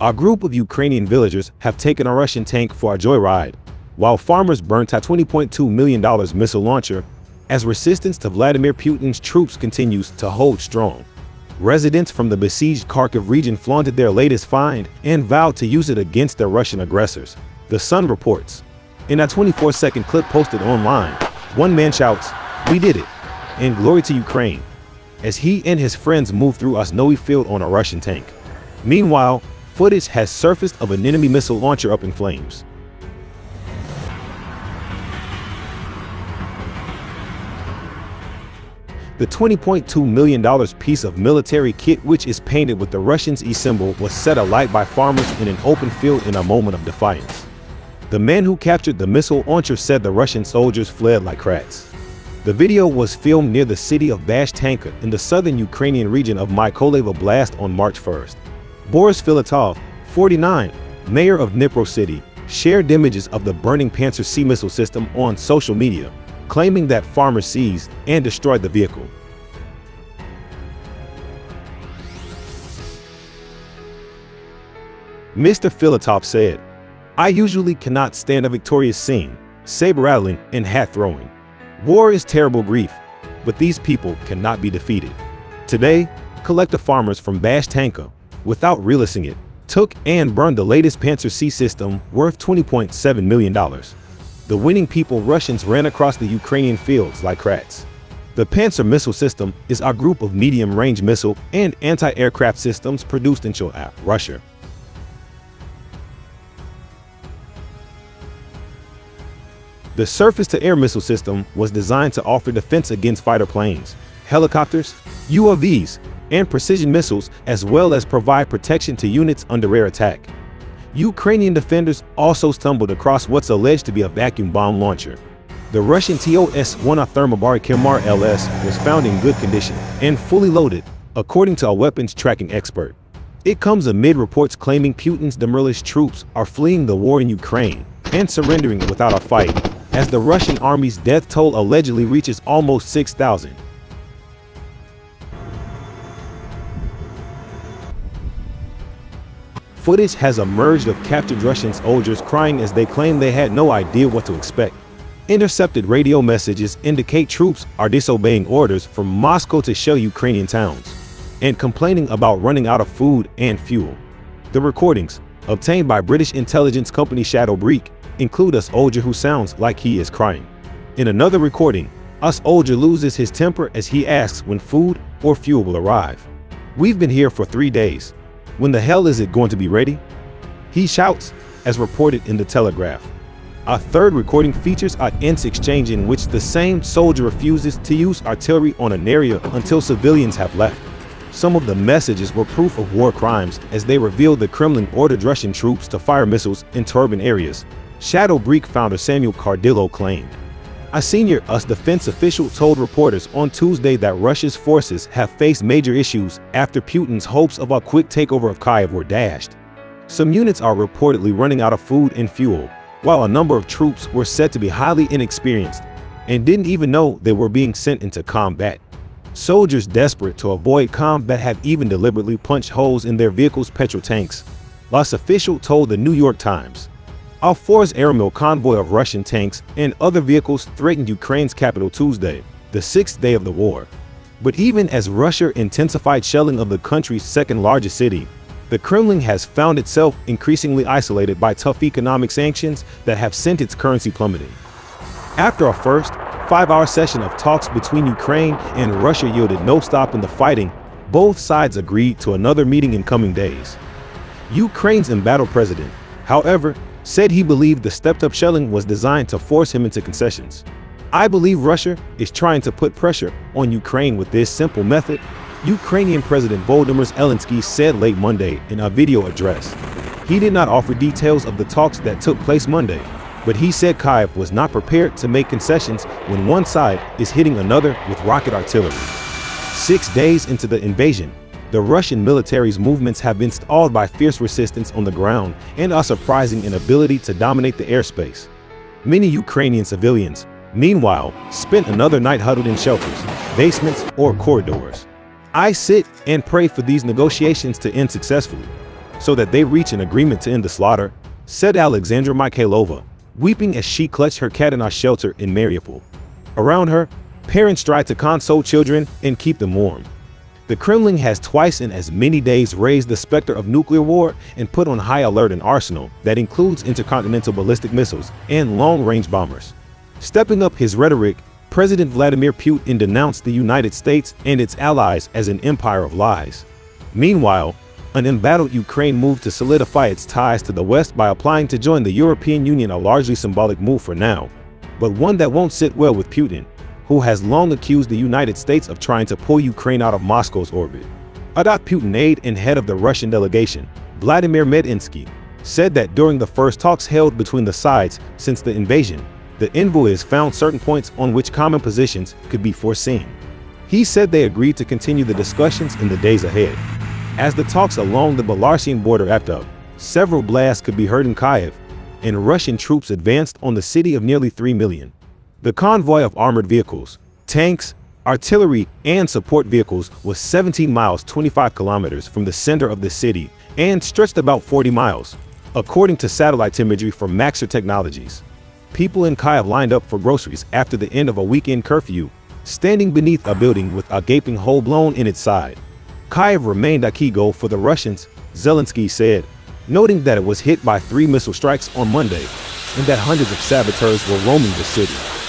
A group of Ukrainian villagers have taken a Russian tank for a joyride, while farmers burnt a $20.2 million missile launcher as resistance to Vladimir Putin's troops continues to hold strong. Residents from the besieged Kharkiv region flaunted their latest find and vowed to use it against their Russian aggressors. The Sun reports. In a 24-second clip posted online, one man shouts, "We did it!" and "Glory to Ukraine," as he and his friends move through a snowy field on a Russian tank. Meanwhile, footage has surfaced of an enemy missile launcher up in flames. The $20.2 million piece of military kit, which is painted with the Russians' E symbol, was set alight by farmers in an open field in a moment of defiance. The man who captured the missile launcher said the Russian soldiers fled like rats. The video was filmed near the city of Bashtanka in the southern Ukrainian region of Mykolaiv Oblast on March 1st. Boris Filatov, 49, mayor of Dnipro City, shared images of the burning Pantsir-C missile system on social media, claiming that farmers seized and destroyed the vehicle. Mr. Filatov said, "I usually cannot stand a victorious scene, saber rattling and hat throwing. War is terrible grief, but these people cannot be defeated." Today, collective farmers from Bashtanka, without realising it, took and burned the latest Pantsir-C system worth $20.7 million. The winning people Russians ran across the Ukrainian fields like rats. The Pantsir missile system is a group of medium-range missile and anti-aircraft systems produced in Russia. The surface-to-air missile system was designed to offer defense against fighter planes, helicopters, UAVs, and precision missiles, as well as provide protection to units under air attack. Ukrainian defenders also stumbled across what's alleged to be a vacuum bomb launcher. The Russian TOS-1 Thermobaric Kimar LS was found in good condition and fully loaded, according to a weapons tracking expert. It comes amid reports claiming Putin's demoralized troops are fleeing the war in Ukraine and surrendering without a fight, as the Russian army's death toll allegedly reaches almost 6,000. Footage has emerged of captured Russian soldiers crying as they claim they had no idea what to expect. Intercepted radio messages indicate troops are disobeying orders from Moscow to shell Ukrainian towns and complaining about running out of food and fuel. The recordings, obtained by British intelligence company Shadowbreak, include a soldier who sounds like he is crying. In another recording, a soldier loses his temper as he asks when food or fuel will arrive. "We've been here for 3 days. When the hell is it going to be ready?" he shouts, as reported in the Telegraph. A third recording features an intense exchange in which the same soldier refuses to use artillery on an area until civilians have left. Some of the messages were proof of war crimes as they revealed the Kremlin ordered Russian troops to fire missiles into urban areas, Shadowbreak founder Samuel Cardillo claimed. A senior US defense official told reporters on Tuesday that Russia's forces have faced major issues after Putin's hopes of a quick takeover of Kyiv were dashed. Some units are reportedly running out of food and fuel, while a number of troops were said to be highly inexperienced and didn't even know they were being sent into combat. Soldiers desperate to avoid combat have even deliberately punched holes in their vehicles' petrol tanks, US official told the New York Times. A forced airmail convoy of Russian tanks and other vehicles threatened Ukraine's capital Tuesday, the 6th day of the war. But even as Russia intensified shelling of the country's second-largest city, the Kremlin has found itself increasingly isolated by tough economic sanctions that have sent its currency plummeting. After a first 5-hour session of talks between Ukraine and Russia yielded no stop in the fighting, both sides agreed to another meeting in coming days. Ukraine's embattled president, however, said he believed the stepped-up shelling was designed to force him into concessions. "I believe Russia is trying to put pressure on Ukraine with this simple method," Ukrainian President Volodymyr Zelensky said late Monday in a video address. He did not offer details of the talks that took place Monday, but he said Kyiv was not prepared to make concessions when one side is hitting another with rocket artillery. 6 days into the invasion, the Russian military's movements have been stalled by fierce resistance on the ground and a surprising inability to dominate the airspace. Many Ukrainian civilians, meanwhile, spent another night huddled in shelters, basements, or corridors. "I sit and pray for these negotiations to end successfully," so that they reach an agreement to end the slaughter, said Alexandra Mikhailova, weeping as she clutched her cat in a shelter in Mariupol. Around her, parents tried to console children and keep them warm. The Kremlin has twice in as many days raised the specter of nuclear war and put on high alert an arsenal that includes intercontinental ballistic missiles and long-range bombers. Stepping up his rhetoric, President Vladimir Putin denounced the United States and its allies as an empire of lies. Meanwhile, an embattled Ukraine moved to solidify its ties to the West by applying to join the European Union, a largely symbolic move for now, but one that won't sit well with Putin, who has long accused the United States of trying to pull Ukraine out of Moscow's orbit. A Putin aide and head of the Russian delegation, Vladimir Medinsky, said that during the first talks held between the sides since the invasion, the envoys found certain points on which common positions could be foreseen. He said they agreed to continue the discussions in the days ahead. As the talks along the Belarusian border wrapped up, several blasts could be heard in Kyiv, and Russian troops advanced on the city of nearly 3 million. The convoy of armored vehicles, tanks, artillery, and support vehicles was 17 miles 25 kilometers from the center of the city and stretched about 40 miles, according to satellite imagery from Maxar Technologies. People in Kyiv lined up for groceries after the end of a weekend curfew, standing beneath a building with a gaping hole blown in its side. Kyiv remained a key goal for the Russians, Zelensky said, noting that it was hit by 3 missile strikes on Monday and that hundreds of saboteurs were roaming the city.